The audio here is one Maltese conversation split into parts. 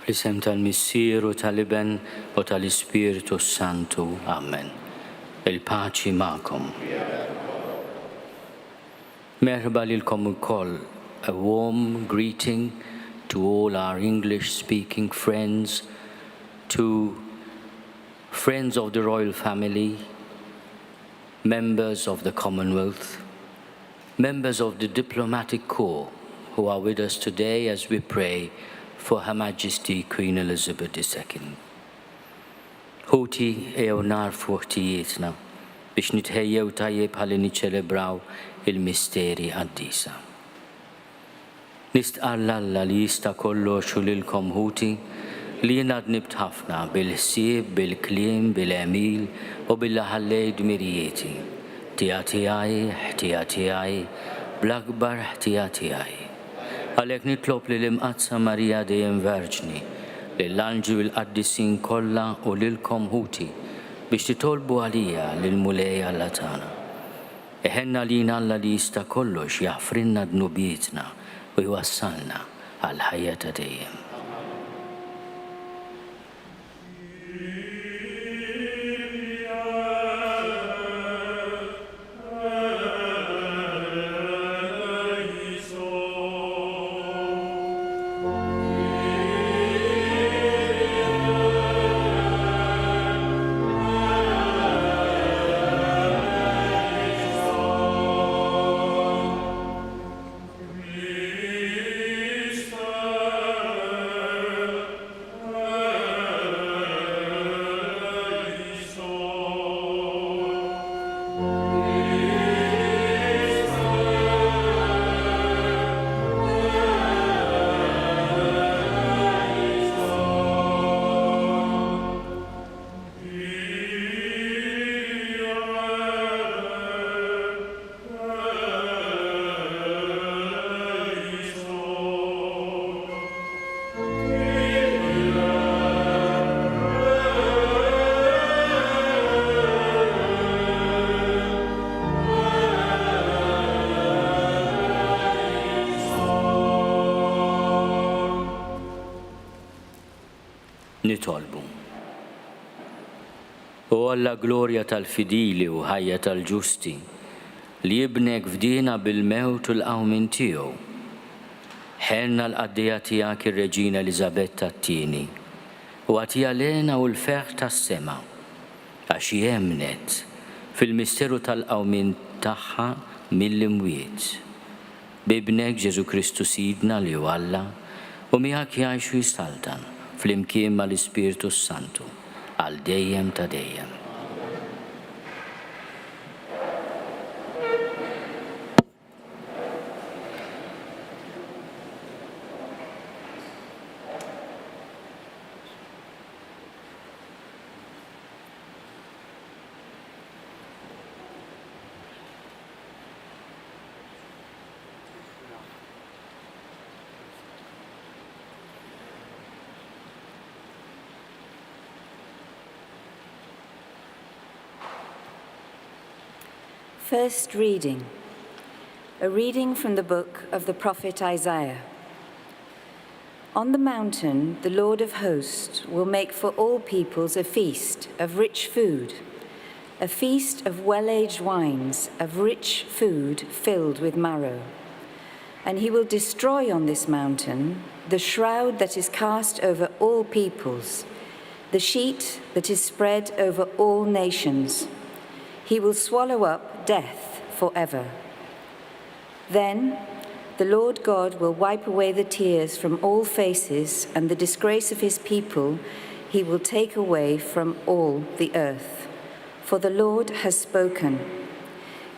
Fl-isem tal-Missieru tal-Iben u tal-Ispiritu Santu. Amen. Il-paċi ma'kom. Merħba lilkom ukoll. A warm greeting to all our English-speaking friends, to friends of the royal family, members of the Commonwealth, members of the diplomatic corps who are with us today as we pray for Her Majesty Queen Elizabeth II. Ħuti ew narfu ħtijietna biex nitħejjew tajjeb ħalli niċċelebraw il-misteri Quddiesa. Nistqar Alla li jista' kollox u lilkom ħuti li jiena dnibt ħafna bil-ħsieb, bil-kliem, bil-emil u bil-ħallej dmirijieti. Ħtija tiegħi, bl-akbar ħtija tiegħi. Għalhekk nitlob lill-Imqazza Marija dejjem Verġni, lill-anġli u l-qaddisin kollha u lilkom ħuti biex titolbu għalija lill-Mulej Alla tagħna. Eħenna lina Alla li jista' kollox jaħfrilna dnubietna u jwassalna għal ħajja ta' dejjem. Nitolbu. U Alla glorja tal-fidili u ħajja tal-ġusti li jibnek fdina bil-mewt u l-qawmin tiegħu. Ħenna l-qaddija tiegħek ir-Reġina Eliżabetta II u għatija lena u l-ferħ tas-sema għax jemnet fil-misteru tal-qawmin tagħha mill-imwiet. Bibnek Ġesu Kristu Sidna li hu Alla u miegħek jgħixu jistaltan fl-imkien mal-Ispiritu Santu għal dejjem ta' dejjem. First reading, a reading from the book of the prophet Isaiah. On the mountain, the Lord of hosts will make for all peoples a feast of rich food, a feast of well-aged wines, of rich food filled with marrow. And he will destroy on this mountain the shroud that is cast over all peoples, the sheet that is spread over all nations. He will swallow up death forever. Then the Lord God will wipe away the tears from all faces, and the disgrace of his people he will take away from all the earth. For the Lord has spoken.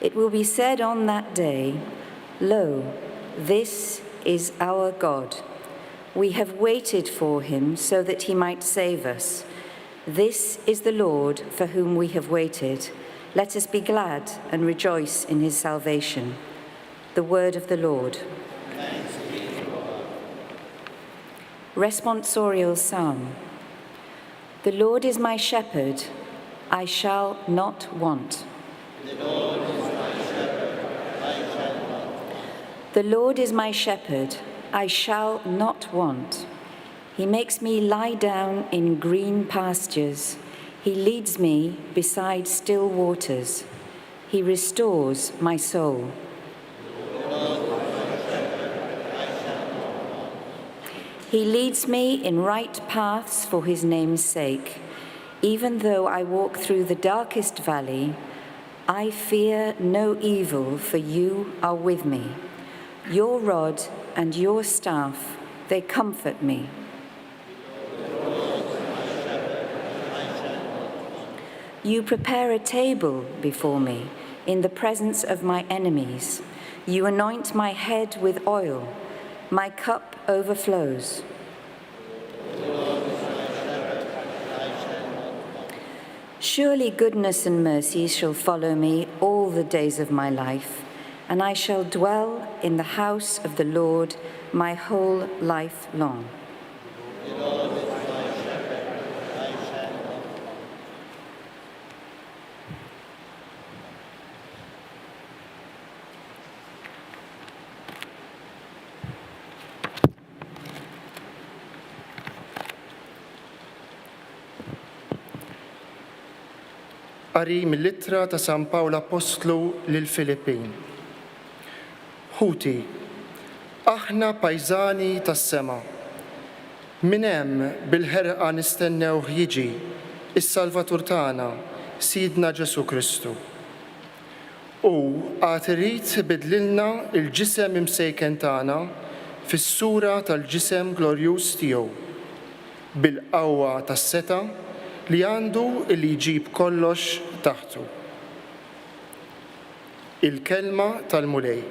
It will be said on that day, Lo, this is our God. We have waited for him so that he might save us. This is the Lord for whom we have waited. Let us be glad and rejoice in his salvation. The word of the Lord. Thanks be to God. Responsorial Psalm. The Lord is my shepherd, I shall not want. The Lord is my shepherd, I shall not want. The Lord is my shepherd, I shall not want. He makes me lie down in green pastures. He leads me beside still waters. He restores my soul. He leads me in right paths for his name's sake. Even though I walk through the darkest valley, I fear no evil, for you are with me. Your rod and your staff, they comfort me. You prepare a table before me in the presence of my enemies. You anoint my head with oil. My cup overflows. Surely goodness and mercy shall follow me all the days of my life, and I shall dwell in the house of the Lord my whole life long. Qari mill-ittra ta' San Pawl Apostlu lill-Filippin. Ħuti, aħna pajżani tas-sema. Min hemm bil-ħerqa nistennew jiġi is-Salvatur tagħna, Sidna Ġesu Kristu. U għad irid ibidlilna l-ġisem imsejken tagħna fis-sura tal-ġisem glorjuż tiegħu, bil-qawwa tas-seta' li għandu li jġib kollox taħtu. Il-kelma tal-mulej.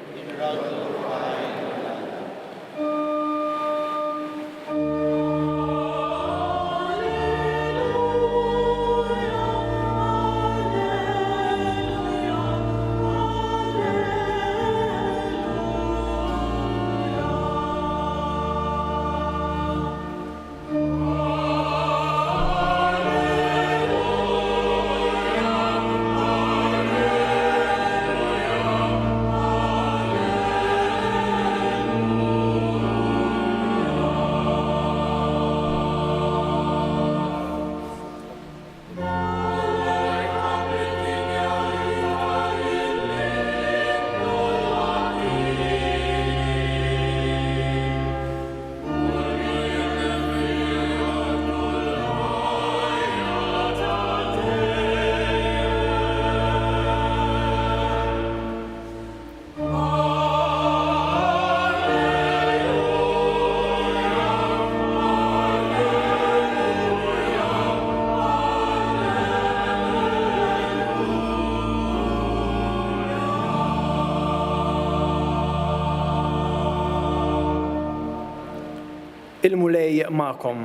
Il-mulej ma'kom.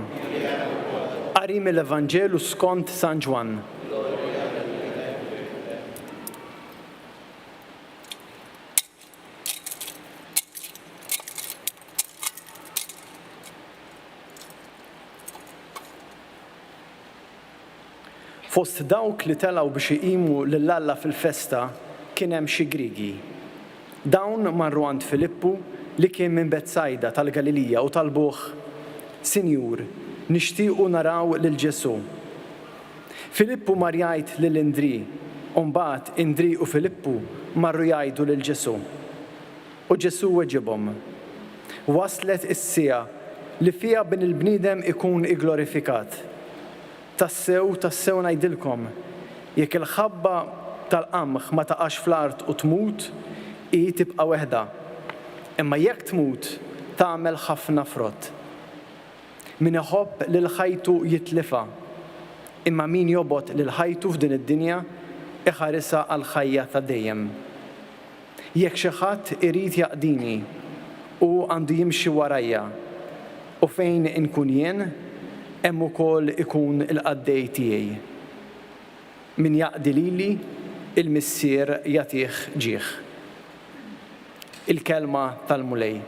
Qari mill-Evanġelu skont San Ġwann. Fost dawk li telgħu biex iqimu lill-Alla fil-festa kien hemm xi Griegi. Dawn marru għand Filippu li kien minn Betsajda tal-Galilija u talbuh: Sinjur, nixtiequ naraw lil Ġesu. Filippu mar jgħid lil Indri, u mbagħad Indri u Filippu marru jgħidu lil Ġesu. U Ġesu weġibhom: Waslet is-siegħa li fiha bin il-bniedem ikun igglorifikat. Tassew ngħidilkom, jekk il-ħabba tal-qamħ ma taqax fl-art u tmut, hi tibqa' weħda. Imma jekk tmut tagħmel ħafna frott. Min iħobb lil ħajtu jitlifha, imma min jobgħod lil ħajtu f'din id-dinja iħarisha għal ħajja ta' dejjem. Jekk xi ħadd irid jaqdini u għandu jimxi warajja, u fejn inkun jien, hemm ukoll ikun il-qaddej tiegħi. Min jaqdi lili, il-missier jagħtih ġieħ. Il-kelma tal-mulej.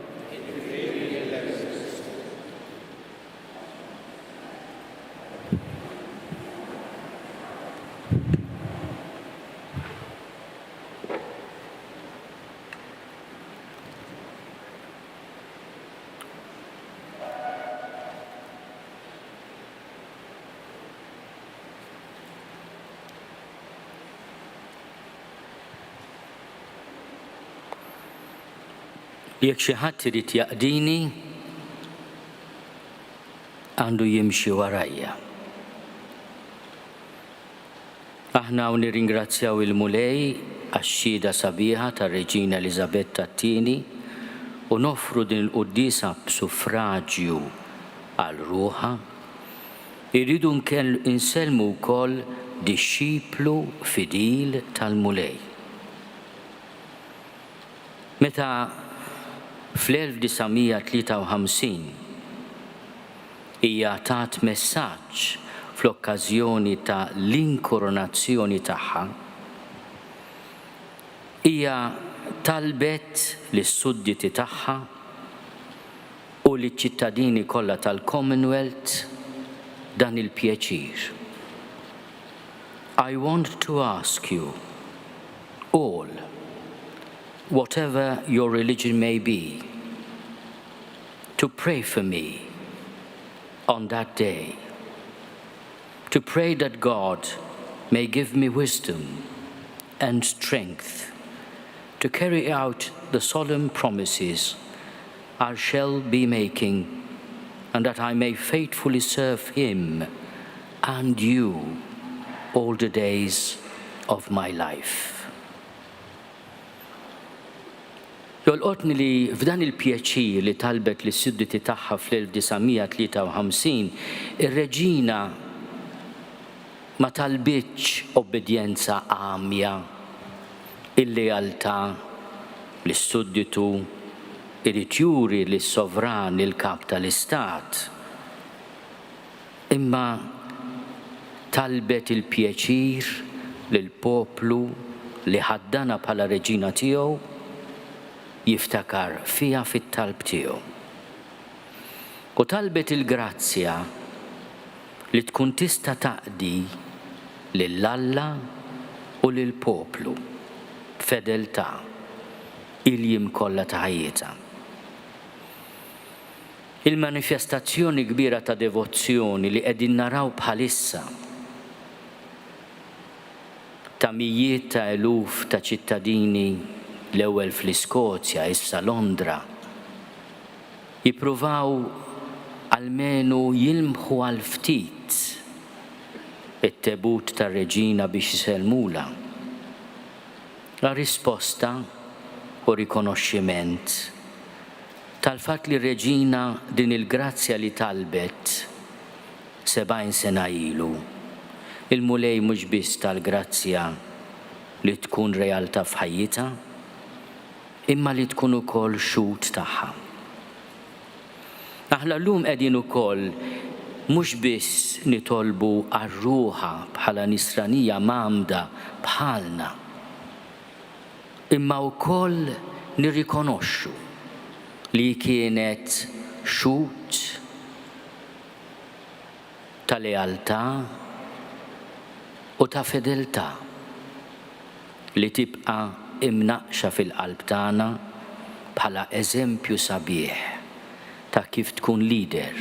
li jekk xi ħadd irid jaqdini għandu jimxi warajja. Aħna nirringrazzjaw il-mulej għax-xhieda sabiħa tar-Reġina Eliżabetta II u noffru din il-Quddiesa b'suffraġġju għal ruħha. Irridu insellmu wkoll dixxiplu fidil tal-mulej. Meta fl-1953 hija tat messaġġ fl-okkażjoni ta' l-inkoronazzjoni tagħha, hija talbet lis-sudditi tagħha u liċ-ċittadini kollha tal-Commonwealth dan il-pjaċir. I want to ask you all, whatever your religion may be, to pray for me on that day, to pray that God may give me wisdom and strength to carry out the solemn promises I shall be making, and that I may faithfully serve Him and you all the days of my life. Jolqotni li f'dan il-pjaċir li talbet li s-sudditi tagħha fl-1953, ir-Reġina ma talbitx obbedjenza għamja, il-lealtà lis-sudditu irid juri lis-sovran il-kap tal-istat, imma talbet il-pjaċir lill-poplu li ħaddana bħala reġina tiegħu jiftakar fiha fit-talb tiegħu. U talbet il-grazzja li tkun tista' taqdi lill-Alla u lill-poplu f'fedeltà il-jiem kollha ta' ħajjitha. Il-manifestazzjoni kbira ta' devozzjoni li qegħdin naraw bħalissa ta' mijiet ta' eluf ta' ċittadini l-ewwel fl-Iskozja, issa Londra, jippruvaw almenu jilmħu għal ftit it-tebut tar-Reġina biex isellmula. La risposta u rikonoxximent tal-fatt li r-Reġina din il-grazzja li talbet 70 sena ilu. Il-mulej mhux biss tal-grazzja li tkun realtà f'ħajjitha, imma li tkun ukoll xhud tagħha. Aħna llum qegħdin ukoll mhux biss nitolbu għar-ruħa bħala nisranija magħmda bħalna, imma wkoll nirrikonoxxu li kienet xhud ta' lealtà u ta' fedeltà li tibqa' imnaqxa fil-qalb tagħna bħala eżempju sabiħ ta' kif tkun lider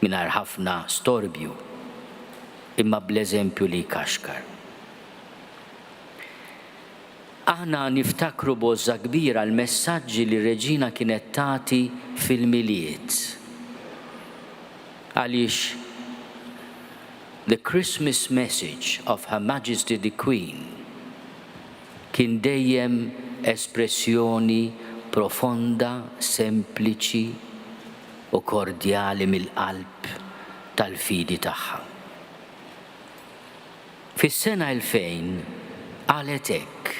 mingħajr ħafna storbju, imma bl-eżempju li jkaxkar. Aħna niftakru b'għoża kbira l-messaġġi li r-Reġina kienet tagħti fil-miliet. Għaliex the Christmas message of Her Majesty the Queen kien dejjem espressjoni profonda, sempliċi u kordjali mill-qalb tal-fidi tagħha. Fis-sena 2000 qalet hekk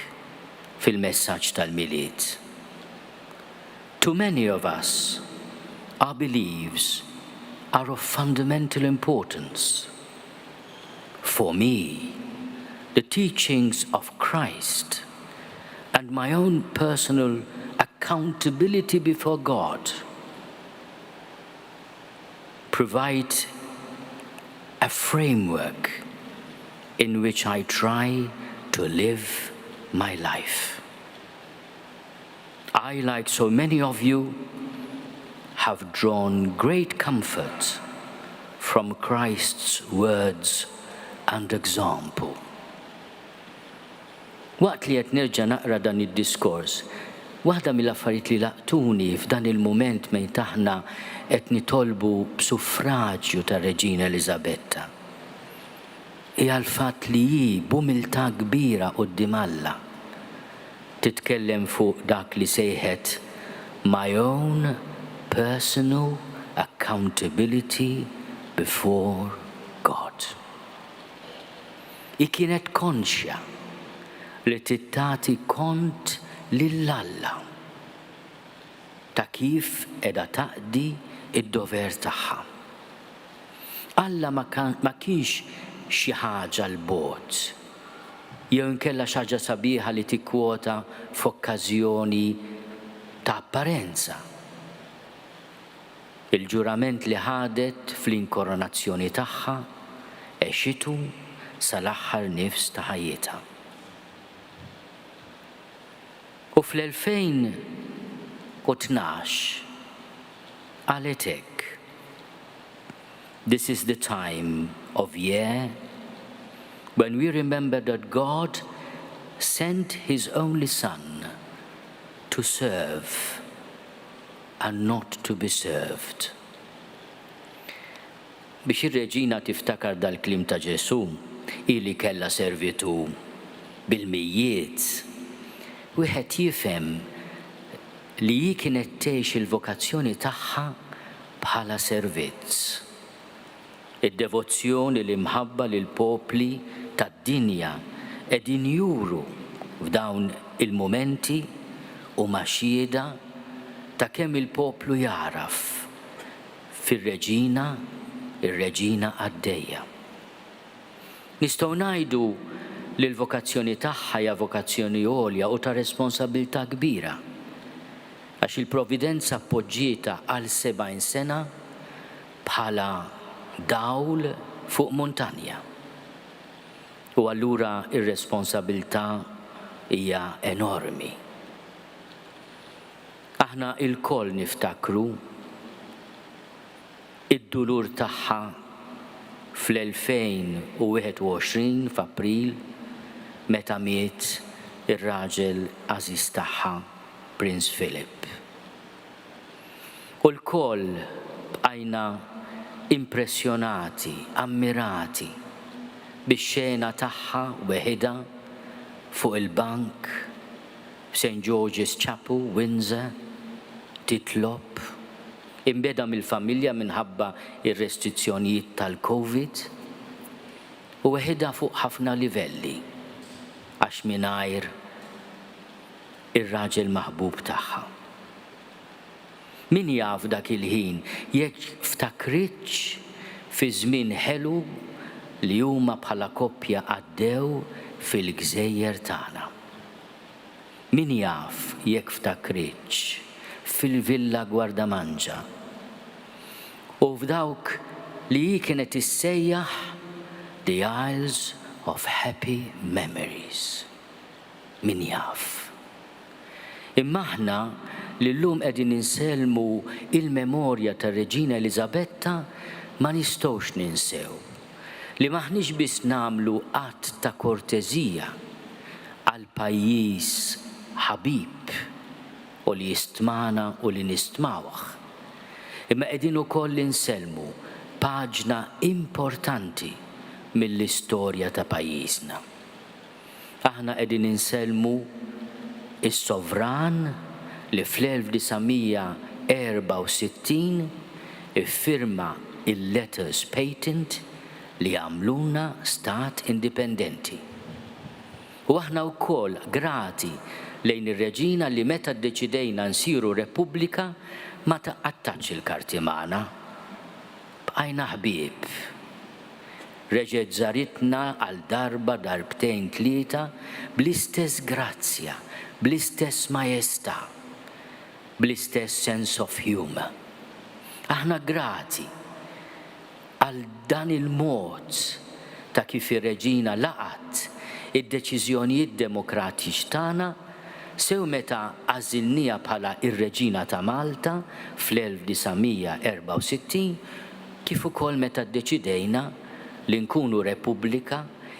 fil-messaġġ tal-miliet. To many of us, our beliefs are of fundamental importance. For me, the teachings of Christ and my own personal accountability before God provide a framework in which I try to live my life. I, like so many of you, have drawn great comfort from Christ's words and example. Waqt li qed nerġa' naqra dan id-diskors, Waħda mill-affarijiet li laqtuni f'dan il-mument mejn taħna qed nitolbu b'suffraġġju tar-Reġina Eliżabetta hija l-fatt li hi b'umiltà kbira quddiem Alla titkellem fuq dak li sejħet my own personal accountability before God. I kienet konxja li tittati kont lill-Alla ta' kif edha taqdi id-dover tagħha. Alla ma kienx xi ħaġa l-bogħod jew inkella xi ħaġa sabiħa li tikkwota f'okkażjoni ta' apparenza. Il-ġurament li ħadet fl-inkoronazzjoni tagħha għexitu sal-aħħar nifs ta' ħajjitha. U fl-2012 qalet hekk: This is the time of year when we remember that God sent His only Son to serve and not to be served. Biex ir-Reġina tiftakar dal-klim ta' Ġesu ili kella servitu bil-mijiet, wieħed jifhem li hi kienet tgħix il-vokazzjoni tagħha bħala servizz. Id-devozzjoni li mħabba lil popli tad-dinja qegħdin juru f'dawn il-mumenti u maxxieda ta' kemm il-poplu jaraf fir-Reġina, ir-Reġina għaddejja. Nistgħu ngħidu li l-vokazzjoni tagħha hija vokazzjoni għolja u ta' responsabilità kbira għax il-Providenza appoġġieta għal 70 sena bħala dawl fuq muntanja. U allura ir-responsabilità hija enormi. Aħna il-koll niftakru id-dulur tagħha fl-2021 f'April meta miet ir-raġel għażiż tagħha Prince Philip. U l-koll bqajna impressjonati, ammirati bix-xena tagħha weħida fuq il-bank f'St. George's Chapel, Windsor, titlob imbeda mill-familja minħabba ir-restrizzjonijiet tal-Covid u weħida fuq ħafna livelli għax mingħajr ir-raġel maħbub tagħha. Min jaf dak il-ħin jekk ftakritx fi żmien ħelu li huma bħala koppja għaddew fil-Gżejjer tagħna. Min jaf jekk ftakritx fil-Villa Gwardamanġa u f'dawk li hi kienet issejjaħ The Isles of Happy Memories. Min jaf. Imma aħna li llum qegħdin inselmu il-memorja tar-Reġina Eliżabetta ma nistgħux ninsew li maħniex biss nagħmlu qatt ta' korteżija għal pajjiż ħabib u li jistmana u li nistmawh. Imma qegħdin ukoll inselmu paġna importanti mill-istorja ta' pajjiżna. Aħna qegħdin inselmu is-sovran li fl-1964 iffirma il-letters patent li għamluna stat indipendenti. U aħna wkoll grati lejn ir-Reġina li meta ddeċidejna nsiru Repubblika ma taqqattax il-karti magħna. Bqajna ħbieb. Reġgħet żaritna għal darba darbtejn tlieta bl-istess grazzja, bl-istess majestà, bl-istess sense of humor. Aħna grati għal dan il-mod ta' kif ir-Reġina laqat id-deċiżjonijiet demokratiċi tagħna sew meta għażilnija bħala ir-Reġina ta' Malta fl-1964 kif ukoll meta ddeċidejna li nkunu Repubblika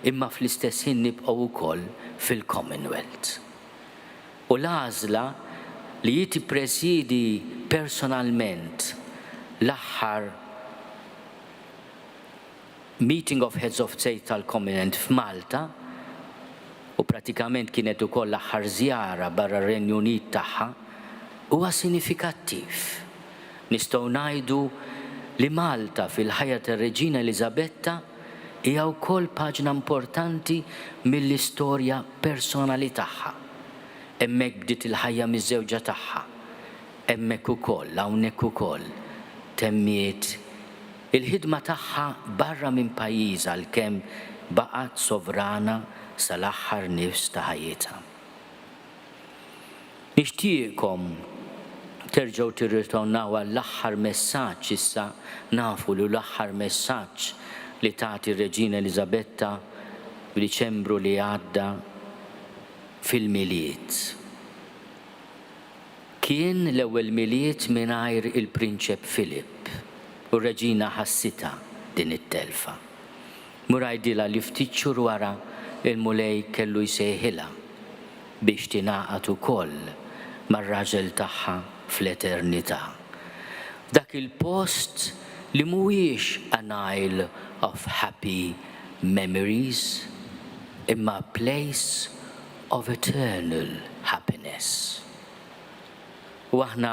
imma fl-istess ħin nibqgħu wkoll fil-Commonwealth. U l-għażla li jiti presidi personalment l-aħħar Meeting of Heads of State tal-Covenant f'Malta u pratikament kienet ukoll l-aħħar żjara barra r-Renju Unit tagħha huwa sinifikattiv. Nistgħu ngħidu li Malta fil-ħajja tar-Reġina Eliżabetta hija wkoll paġna importanti mill-istorja personali tagħha. Hemmhekk bdiet il-ħajja miż-żewġa tagħha. Hemmhekk ukoll, hawnhekk ukoll temmiet il-ħidma tagħha barra minn pajjiżha għalkemm baqgħet sovrana sal-aħħar nifs ta' ħajjitha. Nixtieqkom terġgħu tirritornaw għall-aħħar messaġġ issa nafu li l-aħħar messaġġ li tagħti r-Reġina Eliżabetta f'Diċembru li għadda fil-miliet. Kien l-ewwel miliet mingħajr il-Prinċep Filip u r-Reġina ħassita din it-telfa. Murajdilha li ftit xhur wara il-mulej kellu jsejħilha biex tingħaqad ukoll mar-raġel tagħha fl-eternità. Dak il-post li mhuwiex an isle of happy memories imma a place of eternal happiness. U aħna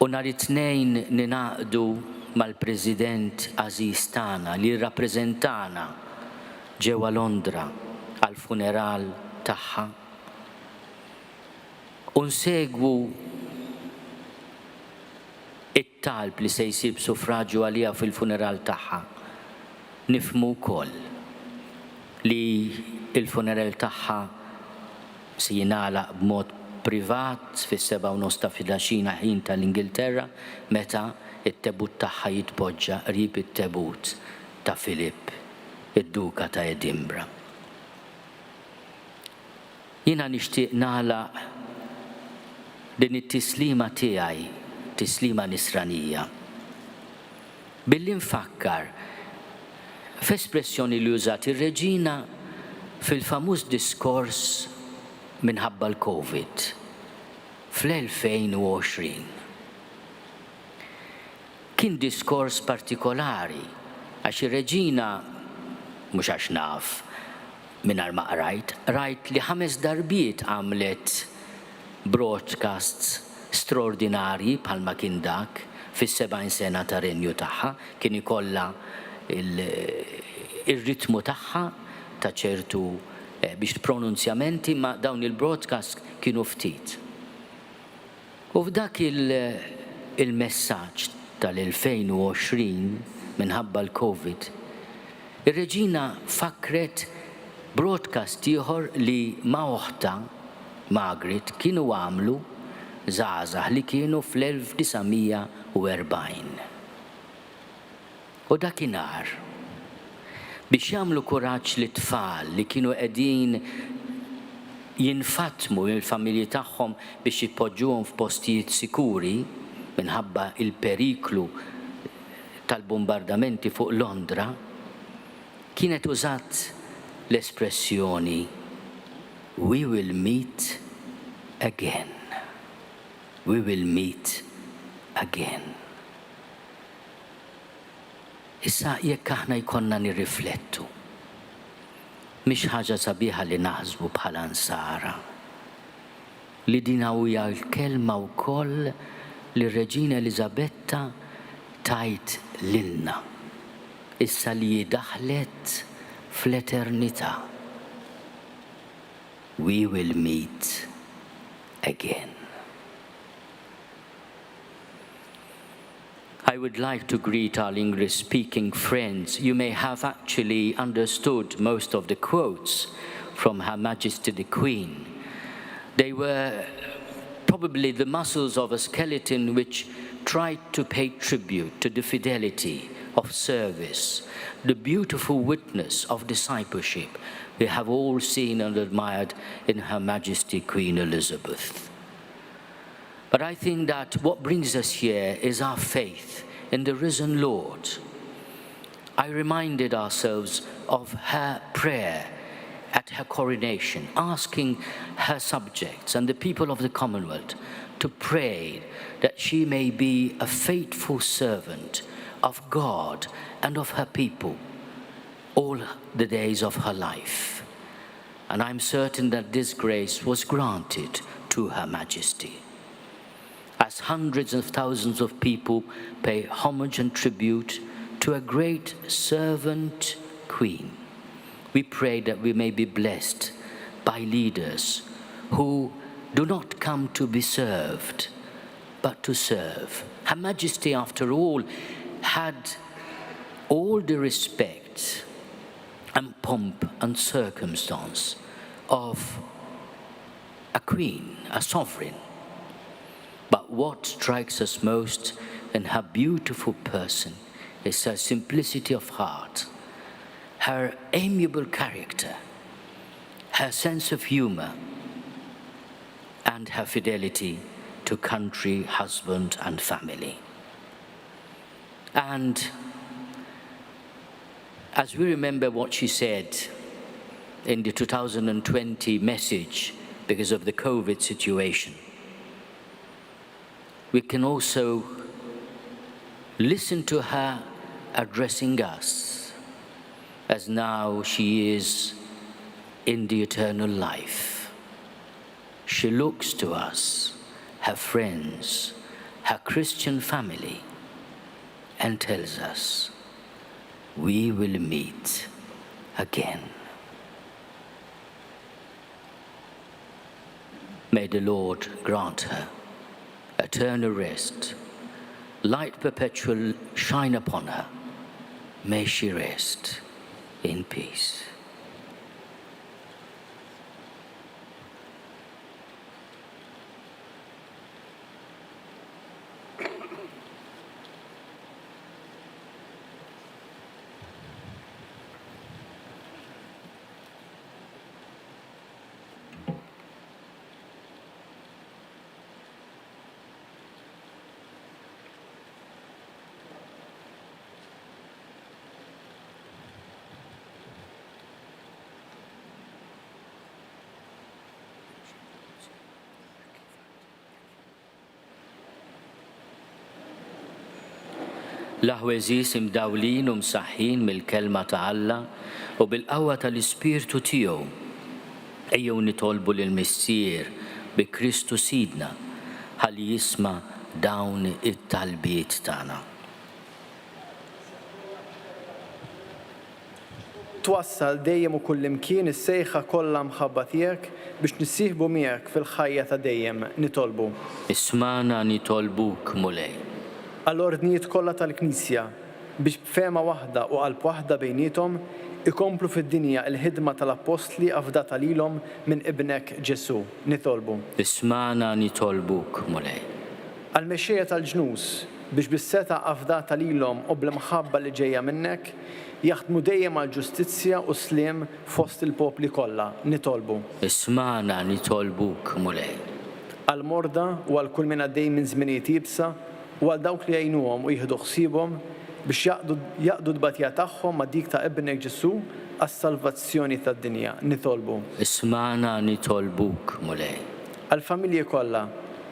u nhar it-tnejn ninaqdu mal-President Aziz tagħna li rrappreżentana ġewwa Londra għall-funeral tagħha u nsegwu it-talb li se jsir b'suffraġġju għaliha fil-funeral tagħha. Nifhmu wkoll li il-funeral tagħha se jingħalaq b'mod privat fis-7:30 ta' filgħaxina ħin tal-Ingilterra meta it-tebut tagħha jitpoġġa qrib it-tebut ta' Filip, id-Duka ta' Edinburgh. Jiena nixtieq nagħlaq din it-tislima tiegħi, tislima nisranija, billi nfakkar f'espressjoni li użat ir-Reġina fil-famuż diskors minħabba l-Covid fl-2020. Kien diskors partikolari għax ir-Reġina mhux għax naf mingħajr ma rajt li 5 darbiet għamlet broadcasts straordinarji bħalma kien dak fis-70 sena ta' renju tagħha, kien ikollha il-ritmu tagħha ta' ċertu biex pronunzjamenti ma' dawn il-broadcast kienu ftit. U f'dak il-messaġġ tal-2020 minħabba l-Covid, ir-Reġina fakret broadcast ieħor li ma' oħta Margaret kienu għamlu żgħażagħ li kienu fl-1940. U dakinhar biex jagħmlu kuraġġ li tfal li kienu qegħdin jinfatmu il-familji tagħhom biex jippoġġuhom f'postijiet sikuri minħabba il-periklu tal-bombardamenti fuq Londra, kienet użat l-espressjoni "We will meet again. We will meet again." Issa jekk aħna jkollna nirriflettu, mhix ħaġa sabiħa li naħsbu bħala nsara li din hija l-kelma wkoll li r-Reġina Eliżabetta tajt lilna issa li daħlet fl-eternità. We will meet again. I would like to greet our English-speaking friends. You may have actually understood most of the quotes from Her Majesty the Queen. They were probably the muscles of a skeleton which tried to pay tribute to the fidelity of service, the beautiful witness of discipleship we have all seen and admired in Her Majesty Queen Elizabeth. But I think that what brings us here is our faith in the risen Lord. I reminded ourselves of her prayer at her coronation, asking her subjects and the people of the Commonwealth to pray that she may be a faithful servant of God and of her people all the days of her life. And I'm certain that this grace was granted to Her Majesty. As hundreds of thousands of people pay homage and tribute to a great servant queen, we pray that we may be blessed by leaders who do not come to be served, but to serve. Her Majesty, after all, had all the respect and pomp and circumstance of a queen, a sovereign. But what strikes us most in her beautiful person is her simplicity of heart, her amiable character, her sense of humor, and her fidelity to country, husband, and family. And as we remember what she said in the 2020 message because of the COVID situation, we can also listen to her addressing us as now she is in the eternal life. She looks to us, her friends, her Christian family, and tells us, we will meet again. May the Lord grant her eternal rest, light perpetual shine upon her. May she rest in peace. L-aħweżis imdawlin u msaħħin mill-kelma ta' Alla u bil-qawwa tal-Ispirtu tiegħu. Ejjew nitolbu lill-Missier bi Kristu Sidna ħalli jisma' dawn it-talbiet tagħna. Twassal dejjem u kullimkien is-sejħa kollha mħabba tiegħek biex nissieħbu miegħek fil-ħajja ta' dejjem nitolbu. Ismana nitolbuk mulej. Għall-ordnijiet kollha tal-Knisja biex b'fehma waħda u qalb waħda bejniethom ikomplu fid-dinja l-ħidma tal-Apostli afdata lilhom minn ibnek Ġesu. Nitolbu. Ismana nitolbuk mulej. Għall-mexxejja tal-ġnus biex bis-seta afdata lilhom u bl-imħabba li ġejja minnek jaħdmu dejjem għall-ġustizzja u sliem fost il-popli kollha. Nitolbu. Ismana nitolbuk mulej. Għall-morda u għal kull min għaddej minn żminijiet jibsa u għal dawk li jgħinuhom u jieħdu ħsiebhom biex jaqdu d-batija tagħhom ma' dik ta' ibnek Ġesu għas-salvazzjoni tad-dinja. Nitolbu. Ismana nitolbuk mulej. Għall-familji kollha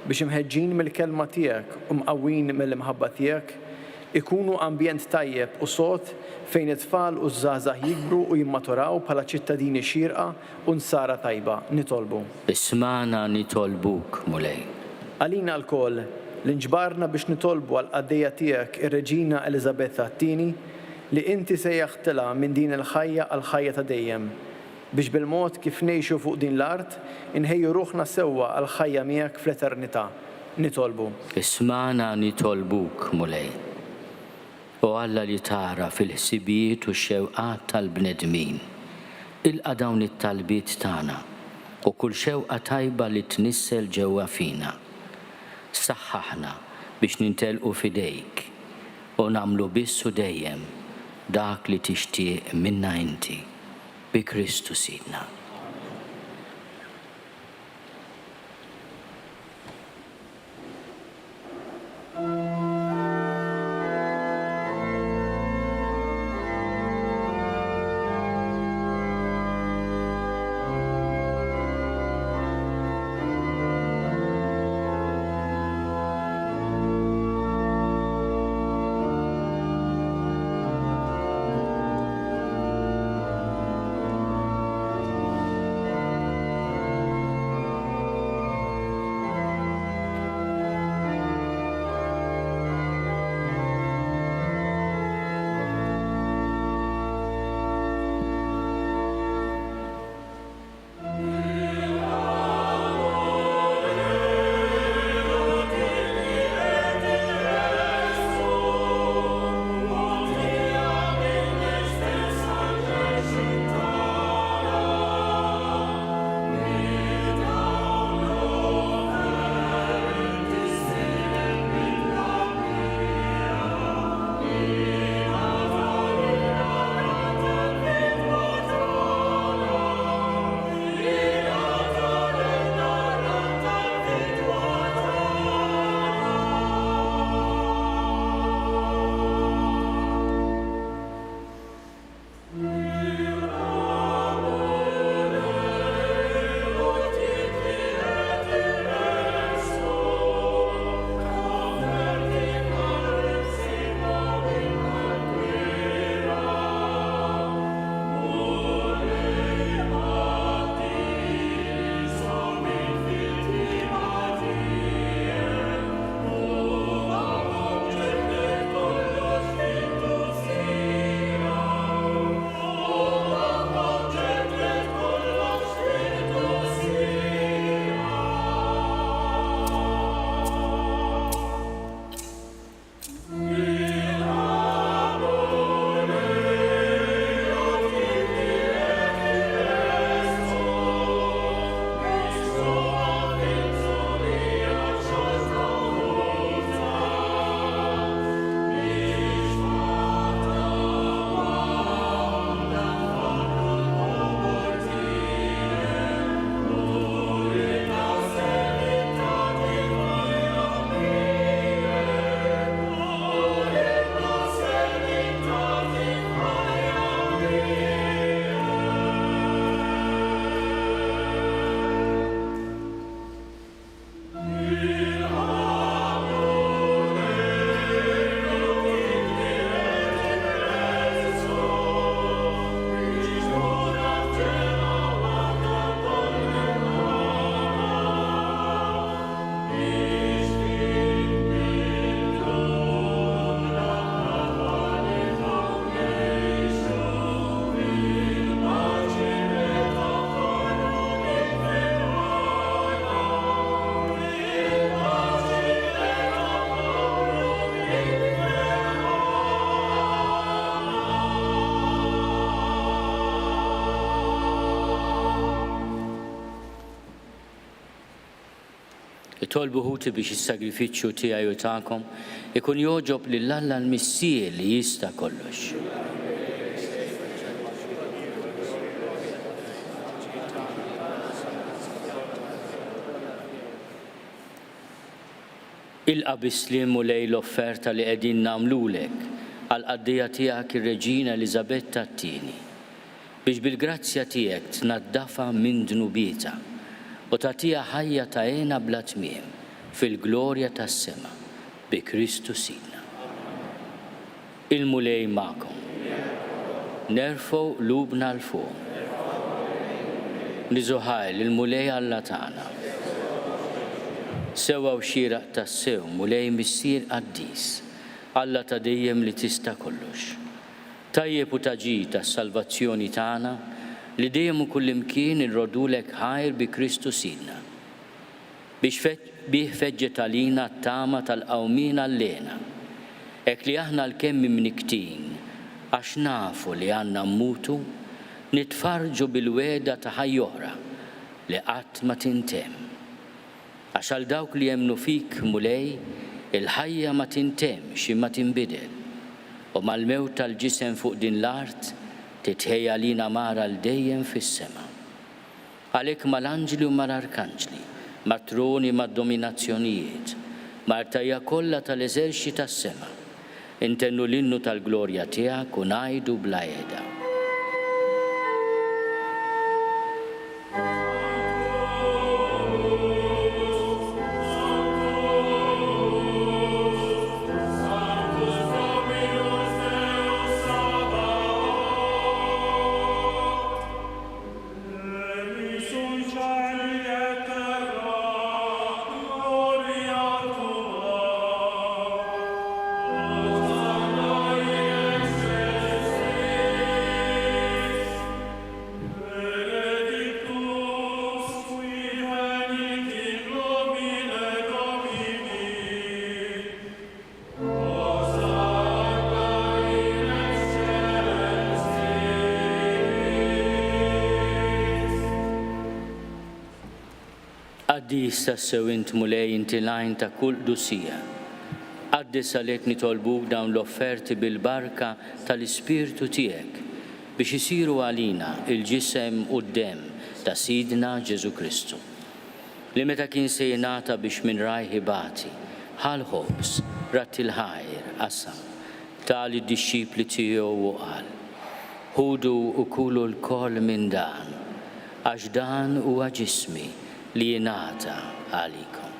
biex imħeġġin mill-kelma tiegħek u mqawwin mill-imħabba tiegħek ikunu ambjent tajjeb u sod fejn it-tfal u żgħażagħ jikbru u jimmaturaw bħala ċittadini xierqa u nsara tajba. Nitolbu. Ismana nitolbuk mulej. Għalina lkoll l-inġbarna biex nitolbu għal-qaddejja tiegħek ir-Reġina Eliżabetta II li inti sejjaħtilha minn din il-ħajja għal-ħajja ta' dejjem biex bil-mod kif ngħixu fuq din l-art inħejju ruħna sewwa għal-ħajja miegħek fl-eternità. Nitolbu. Ismana nitolbuk mulej. U Alla li tara fil-ħsibijiet u x-xewqat tal-bnedmin ilqa' dawn it-talbiet tagħna u kull xewqa tajba li tnissel ġewwa fina. Saħħaħna biex nintelqu fidejk u nagħmlu biss u dejjem dak li tixtieq minna inti bi Kristu Sidna. Tolbu ħuti biex is-sagrifiċċju tiegħi u tagħkom ikun joġob lill-Alla l-Missier li jista' kollox. Ilqa' bislim u lej l-offerta li qegħdin nagħmlulek għall-qaddija tiegħek ir-Reġina Eliżabetta II biex bil-grazzja tiegħek tnaddafa minn dnubieta u tagħtiha ħajja ta' għena bla tmiem fil-glorja tas-sema bi Kristu Sidna. Il-mulej magħkom. Nerfgħu qlubna l fuq. Niżuħajl il-mulej Alla tagħna. Sewwa u xieraq tas-sew mulej missier qaddis Alla ta' dejjem li tista' kollox. Tajjeb u taġid tas-salvazzjoni tagħna li dejjem u kullimkien irrodulek ħajr bi Kristu Sidna biex bih feġġet għalina t-tama tal-qawmin għallena. Ek li aħna l-kemm mniktin għax nafu li għandna mmutu nitfarġu bil-weda ta' ħajja oħra li qatt ma tintemm. Għax għal dawk li jemnu fik mulej il-ħajja ma tintemx imma tinbidel u mal-mewt tal-ġisem fuq din l-art titħejja lina mara l-dejjem fis-sema. Għalhekk mal-anġli u mal-arkanġli, mat-troni mad-dominazzjonijiet, mal-tajja kollha tal-eżerċiti tas-sema, intennu l-innu tal-glorja tiegħek u ngħidu bla qiegħda. Qaddis tassew int mulej inti lajn ta' kull Quddiesija. Qaddis għalhekk nitolbuk dawn l-offerti bil-barka tal-Ispirtu tiegħek biex isiru għalina il-ġisem u d-dem ta' Sidna Ġesu Kristu. Li meta kien se jingħata biex minn rajħi bati, ħal ħobs, ratti l-ħajr, qasam, tal id-dixxipli tiegħu u qal: ħudu u kulu l-koll minn dan, għax dan huwa ġismi li jingħata għalikom.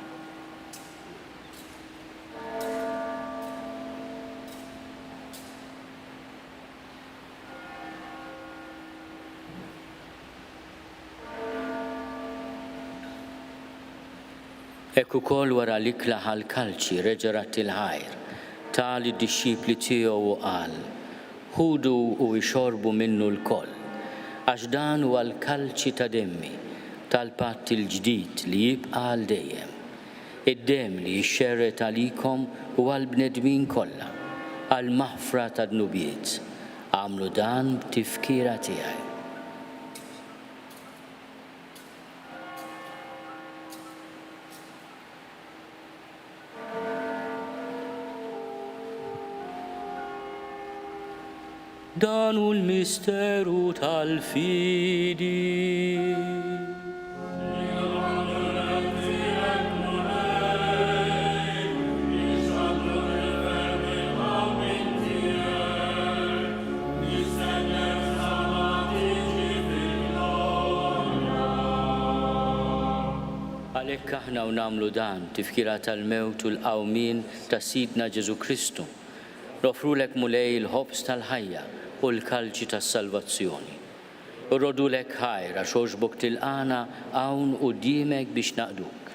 Hekk ukoll wara l-ikla ħall-kalċi reġa' ratti l-ħajr tal id-dixxipli tiegħu u qal: ħudu u jxorbu minnu l-koll, għax dan huwa l-kalċi ta' demmi tal-patt il-ġdid li jibqa' għal dejjem. id-dem li jixxerret għalikom u għal-bnedmin kollha, għal-maħfra ta' dnubiet. Għamlu dan b'tifkira tiegħi. Dan hu l-misteru tal-fidi. Għalhekk aħna nagħmlu dan tifkira tal-mewt u l-qawmien ta' Sidna Ġesu Kristu. Nofrulek mulej il-ħobs tal-ħajja u l-kalċi tas-salvazzjoni. Urrodulek ħajra xoġbok tilqana hawn quddiemek biex naqduk.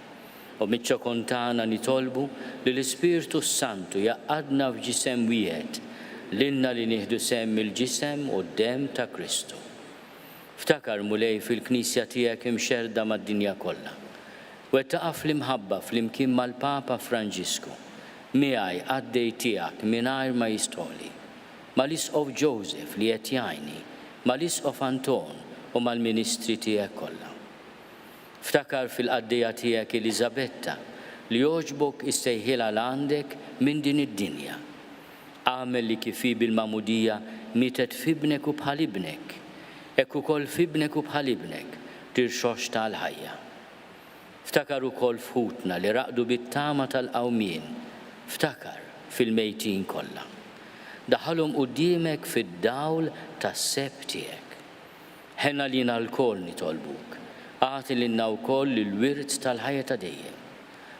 U miċ-ċokontana nitolbu li l-Ispirtu Santu jaqadna f'ġisem wieħed, lilna li nieħdu semm il-ġisem u d-dem ta' Kristu. Ftakar mulej fil-Knisja tiegħek imxerda mad-dinja kollha. Wettaqa fl-imħabba fl-imkien mal-Papa Franġisku, miegħi għaddej tiegħek mingħajr ma jistoli, mal-Isqof Joseph li qed jgħinni, mal-Isqof Anton u mal-Ministri tiegħek kollha. Ftakar fil-qaddejja tiegħek Eliżabetta li jogħġbok issejħilha għandek minn din id-dinja. Għamel li kif bil-mamudija mietet f'ibnek u bħal ibnek, hekk ukoll f'ibnek u bħal ibnek tirxox tal-ħajja. Ftakar ukoll f'ħutna li raqdu bit-tama tal-qawmien, ftakar fil-mejtin kollha. Daħalhom quddiemek fid-dawl tas-seb tiegħek. Ħenna lina l-koll nitolbuk, għati lilna wkoll il-wirt tal-ħajja ta' dejjem.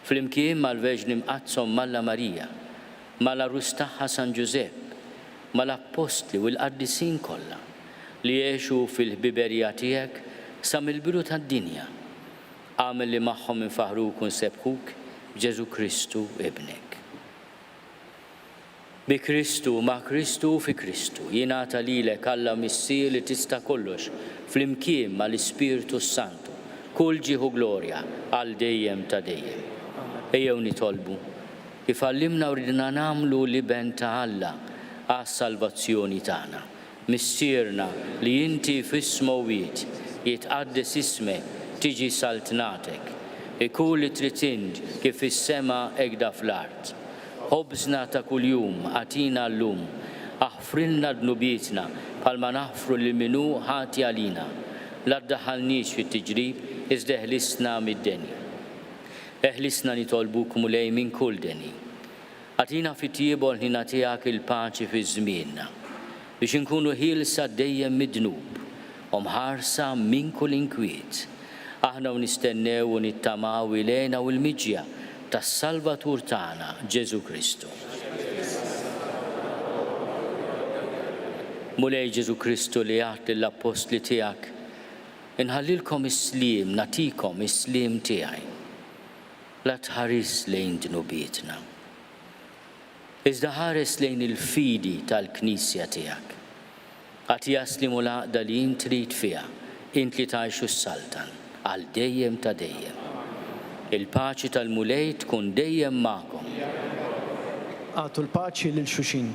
Flimkien mal-Verġni Mqazzom Malla Marija, mal-Arus tagħha San Giuseppe, mal-Appostli u l-Qaddisin kollha li jgħixu fil-ħbiberija tiegħek sa mill-bidu tad-dinja. Għamel li magħhom infaħruk u nsebħuk b'Ġesu Kristu ibnek. Bi Kristu, ma' Kristu fi Kristu, jingħata lilek Alla missier li tista' kollox flimkien mal-Ispirtu Santu, kull ġieħu glorja għal dejjem ta' dejjem. Ejjew nitolbu kif għallimna u ridna nagħmlu liben ta' Alla għas-salvazzjoni tagħna. Missierna li inti fis-smowiet jitqaddes ismek tiġi saltnatek, ikun li tritind kif is-sema egda fl-art. Ħobżna ta' kuljum għatina llum, aħfrilna dnubietna bħalma naħfru li minnu ħati għalina. La ddaħħalniex fit-tiġrib iżda eħlisna mid-denja. Eħlisna nitolbuk mulej minn kull deni. Għatina fit-tiebol ħina tiegħek il-paċi fi żmienna biex inkunu ħielsa dejjem mid-dnub u mħarsa minn kull inkwiet. Aħna nistennew u nittamaw ilejna u l-miġja tas-Salvatur tagħna Ġesu Kristu. Mulej Ġesu Kristu li għat lill-Apostli tiegħek, inħallilkom is-sliem, natikom is-sliem tiegħi. La tħares lejn dnubietna, iżda ħares lejn il-fidi tal-Knisja tiegħek. Għad jaslimu l-għaqda li int trid fiha, int li tgħixu s-saltan għal dejjem ta' dejjem. Il-paċi tal-mulej tkun dejjem magħkom. Għatu l-paċi lil xulxin.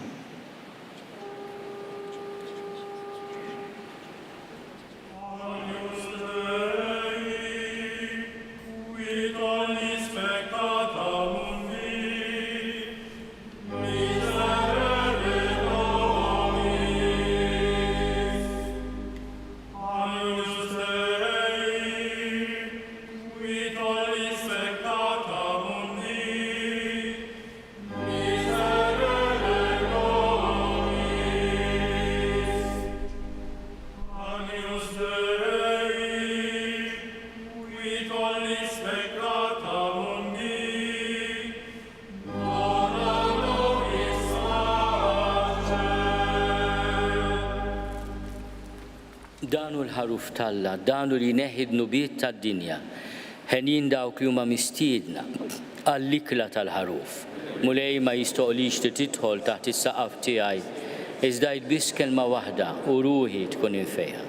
Danu l-ħaruf talla, danu li neħid nubiet tad-dinja, ħenin dawk li huma mistiedna għall-ikla tal-ħaruf. Mulej ma jistoqlix li tidħol taħt is-saqaf tiegħi, iżda biss kelma waħda u ruħi tkun infejha.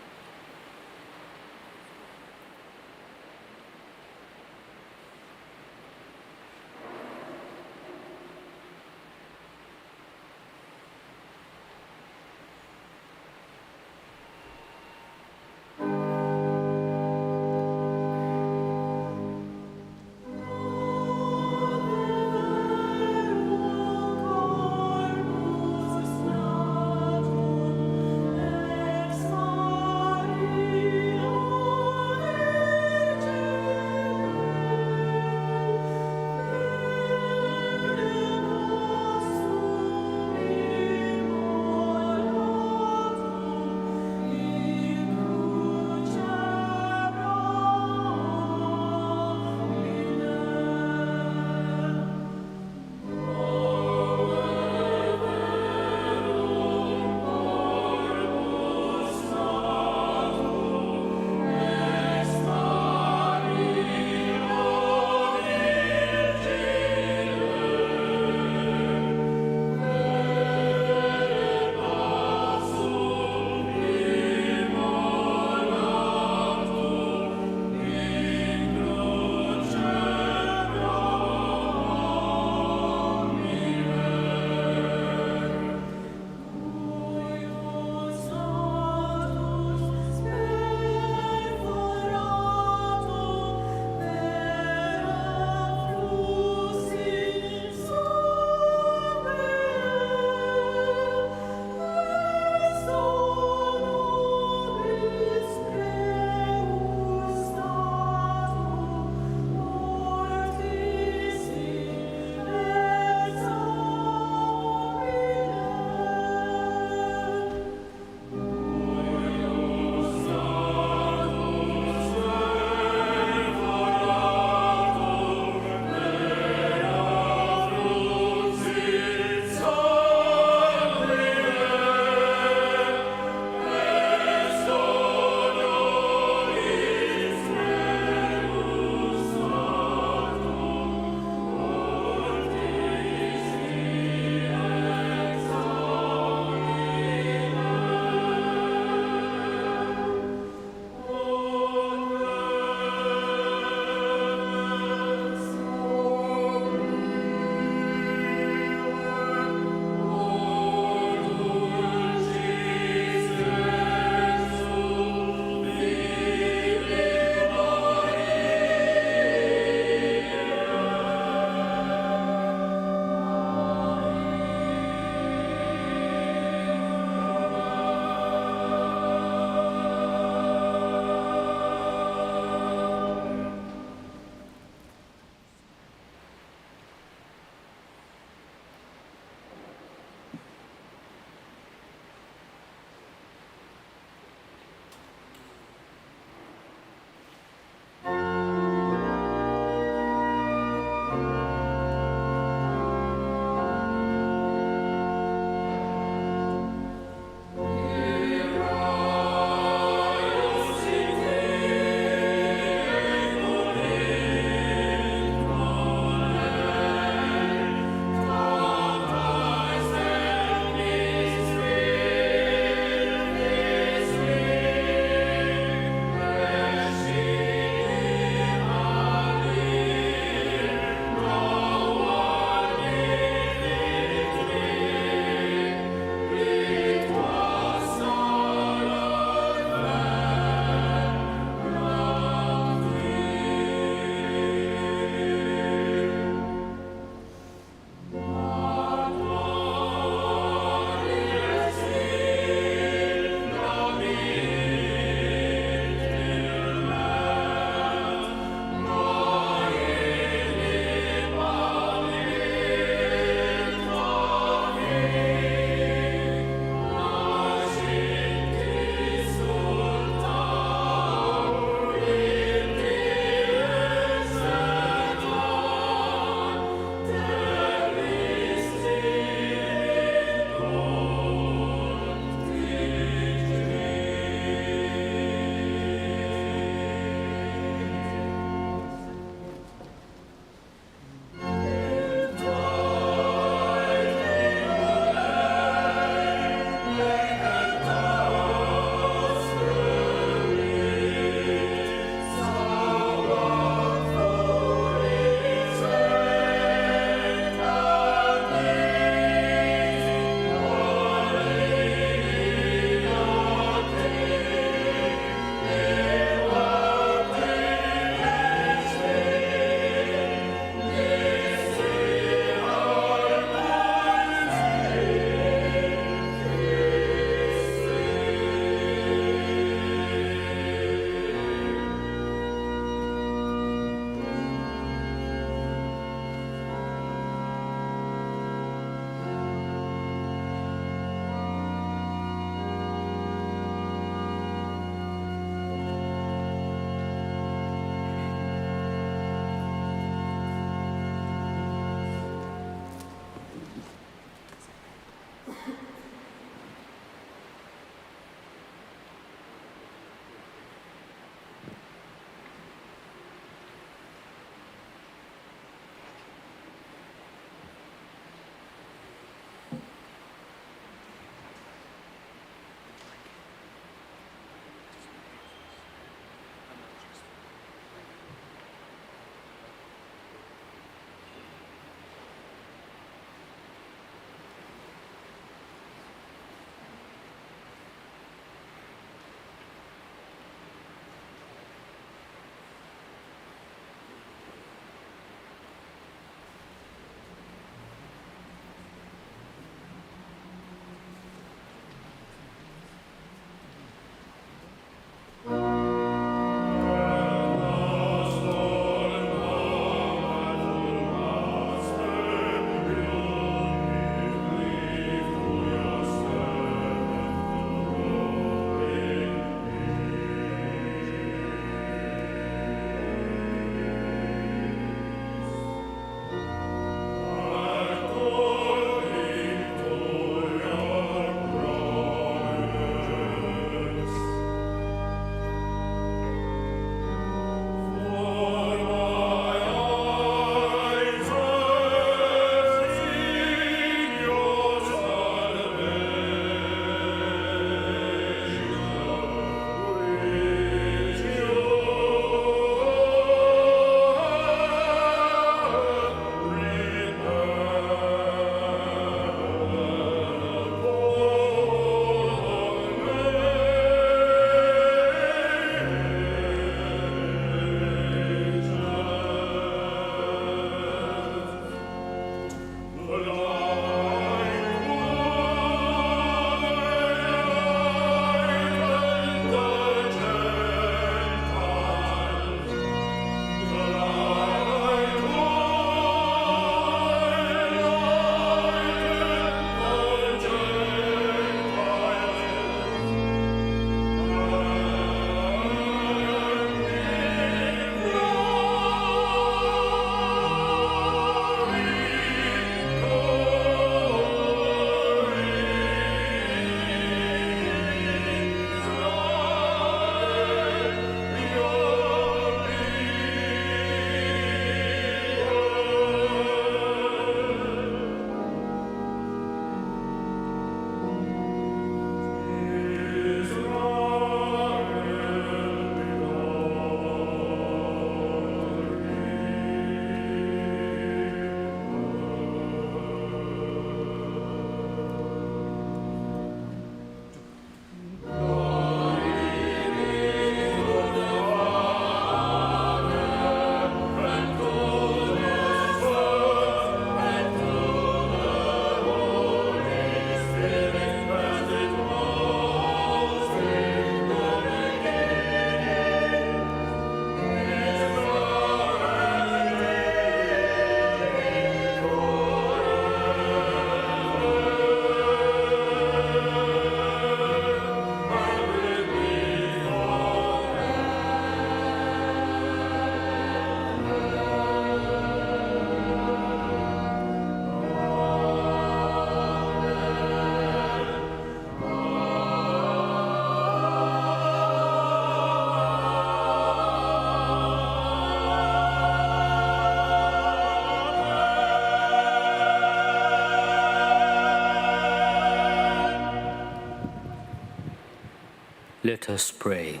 Let us pray.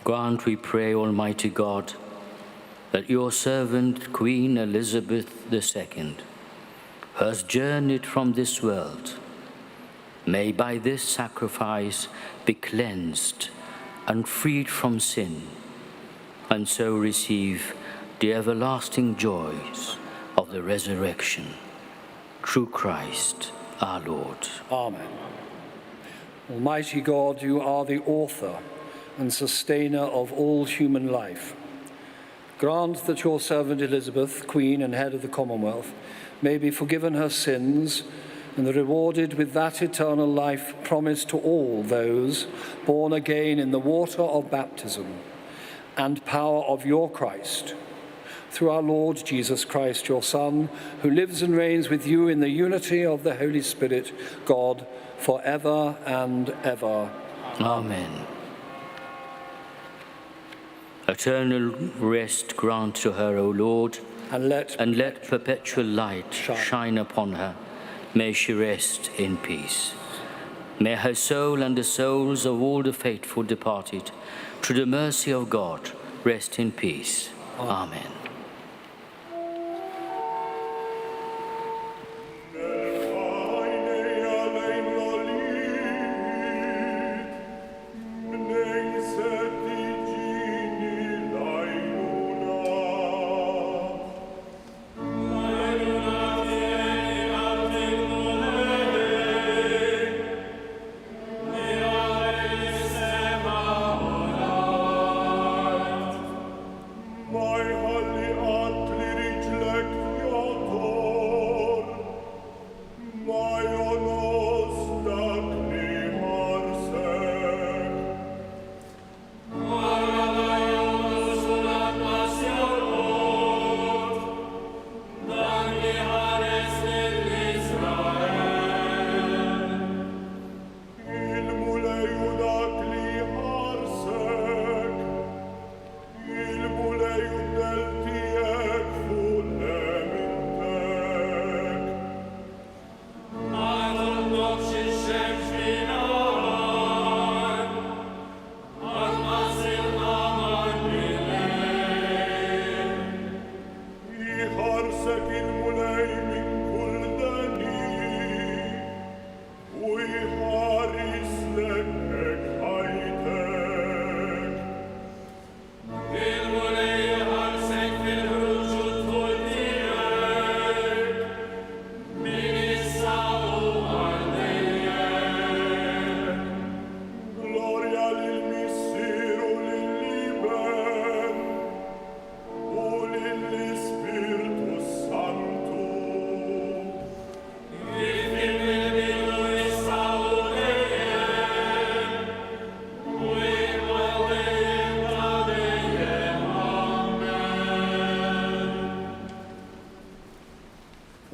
Grant, we pray, Almighty God, that your servant, Queen Elizabeth II, who has journeyed from this world, may by this sacrifice be cleansed and freed from sin, and so receive the everlasting joys of the resurrection. Through Christ our Lord. Amen. Almighty God, you are the author and sustainer of all human life. Grant that your servant Elizabeth, Queen and Head of the Commonwealth, may be forgiven her sins and rewarded with that eternal life promised to all those born again in the water of baptism and power of your Christ. Through our Lord Jesus Christ, your Son, who lives and reigns with you in the unity of the Holy Spirit, God, forever and ever. Amen. Eternal rest grant to her, O Lord, And let perpetual light shine upon her. May she rest in peace. May her soul and the souls of all the faithful departed, through the mercy of God, rest in peace. Amen.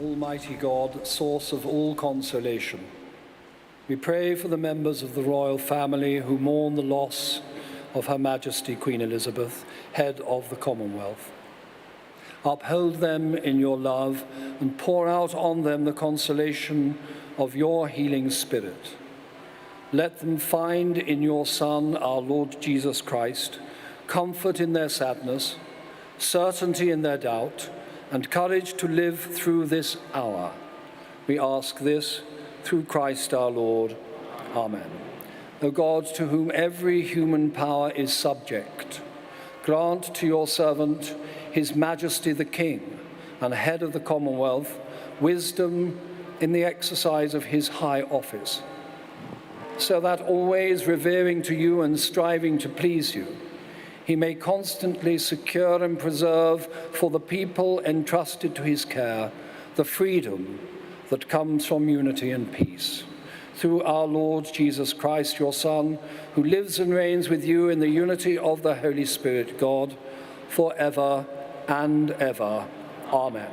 Almighty God, source of all consolation, we pray for the members of the royal family who mourn the loss of Her Majesty Queen Elizabeth, Head of the Commonwealth. Uphold them in your love and pour out on them the consolation of your healing Spirit. Let them find in your Son, our Lord Jesus Christ, comfort in their sadness, certainty in their doubt, and courage to live through this hour. We ask this through Christ our Lord. Amen. O God, to whom every human power is subject, grant to your servant, His Majesty the King and Head of the Commonwealth, wisdom in the exercise of his high office, so that always revering to you and striving to please you, he may constantly secure and preserve for the people entrusted to his care the freedom that comes from unity and peace. Through our Lord Jesus Christ, your Son, who lives and reigns with you in the unity of the Holy Spirit, God, forever and ever. Amen.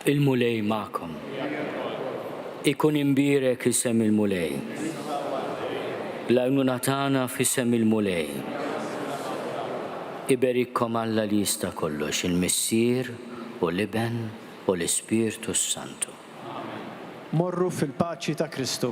Il-mulej ma'kom. Ikun imbirek isem il-mulej. L-għajnuna tagħna f'isem il-mulej. Iberikkom Alla li jista' kollox, il-Missier u l-Iben u l-Ispirtu Santu. Morru fil-paċi ta' Kristu.